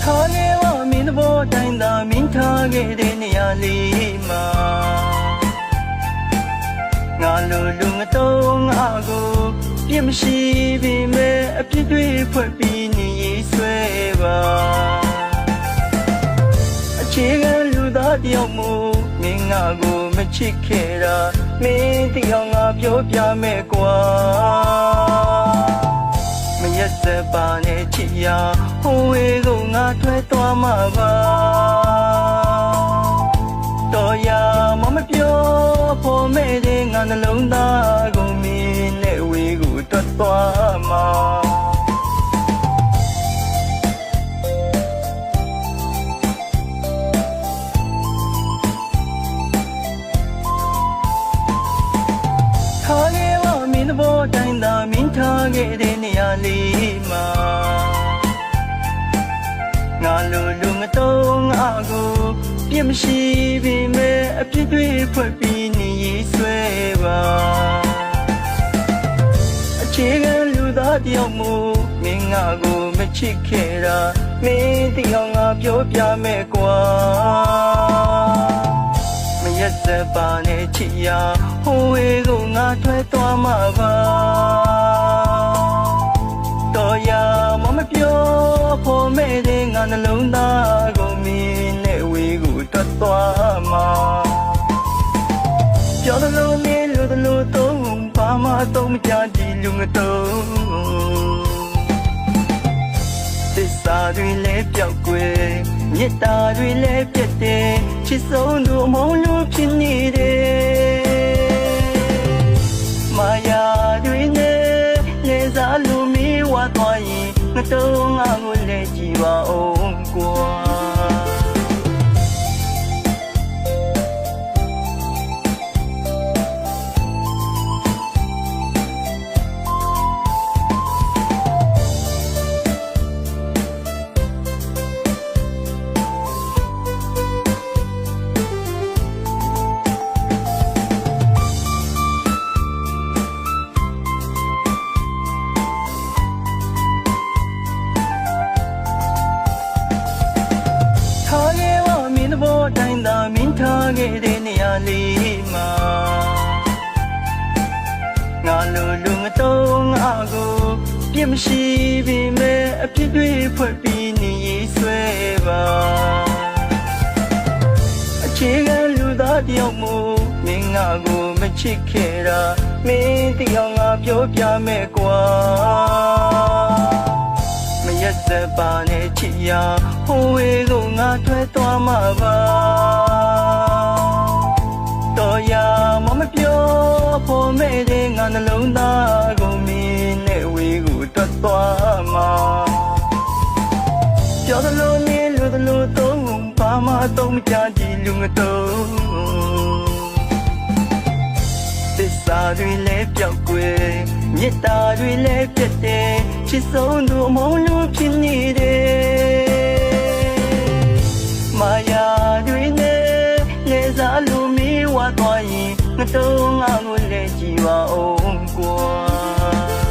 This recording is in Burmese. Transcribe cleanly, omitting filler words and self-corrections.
ထားခဲ့ပါမင်းသဘောတိုင်းသာမင်းထားခဲ့တဲ့နေရာလေးမှာငါလိုလူငတော့ငါကိုပြစ်မရှိပေမဲ့အပြစ်တွေဖွဲ့ပြီးနေရေးဆွဲပါအခြေခံလူသားတယောက်မို့မင်းငါကိုမချစ်ခဲ့တာမင်းတယောက်ငါပြောပြမယ်ကွာမရက်စက်ပါနဲ့ချစ်ရဟိုဝေးကိုငါထွက်သွားမှာပါတော်ရမမပြောဖို့မဲ့တဲ့ငါနှလုံးသားကိုမင်းနဲ့ဝေးကိုထွက်သွားမှာထားခဲ့ပါမင်းသဘောတိုင်းသာမင်းထားခဲ့တဲ့နေရာလေးမှာငါလိုလူငတော့ငါကိုပြစ်မရှိပေမဲ့အပြစ်တွေဖွဲ့ပြီးနေရေးဆွဲပါအခြေခံလူသားတယောက်မို့မင်းငါကိုမချစ်ခဲ့တာမင်းတယောက်ငါပြောပြမယ်ကွာမရက်စက်ပါနဲ့ချစ်ရဟိုဝေးကိုငါထွက်သွားမှာပါတော်ရမပြောဖို့မဲ့တဲ့ငါနှလုံးသားကိုမင်းနဲ့ဝေးကိုထွက်သွားမှာပြောသလိုမင်းလိုသလိုသုံးဘာမှသုံးမကြဒီလူငတော့သစ္စာတွေလည်းပြောက်ွယ်မေတ္တာတွေလည်းပြတ်တယ်ချစ်ဆုံးသူအမုန်းလို့ဖြစ်နေတယ်မာယာတွေနဲ့လေစားလို့မီးဝါသွားရင်ငါတော့ငါကိုလည်းကြည့်ပါအောင်ကွာတိုင်းသာမင်းထားခဲ့တဲ့နေရာလေးမှာငါလိုလူငတော့ငါကိုပြစ်မရှိပေမဲ့အပြစ်တွေဖွဲ့ပြီးနေရေးဆွဲပါအခြေခံလူသားတယောက်မို့မင်းငါကိုမချစ်ခဲ့တာမင်းတယောက်ငါပြောပြမယ်ကွာမရက်စက်ပါနဲ့ချစ်ရဟိုဝေးကိုငါထွက်သွားမှာပါတော်ရမပြောဖို့မဲ့တဲ့ငါနှလုံးသားကိုမင်းနဲ့ဝေးကိုထွက်သွားမှာပြောသလိုမင်းလိုသလိုသုံးဘာမှသုံးမကြဒီလူငတော့သစ္စာတွေလည်းပြောက်ွယ်မေတ္တာတွေလည်းပြတ်တယ်ချစ်ဆုံးသူအမုန်းလို့ဖြစ်နေတယ်မာယာတွေနဲ့လေစားလို့မီးဝါသွားရင်ငါတော့ငါကိုလည်းကြည့်ပါအောင်ကွာ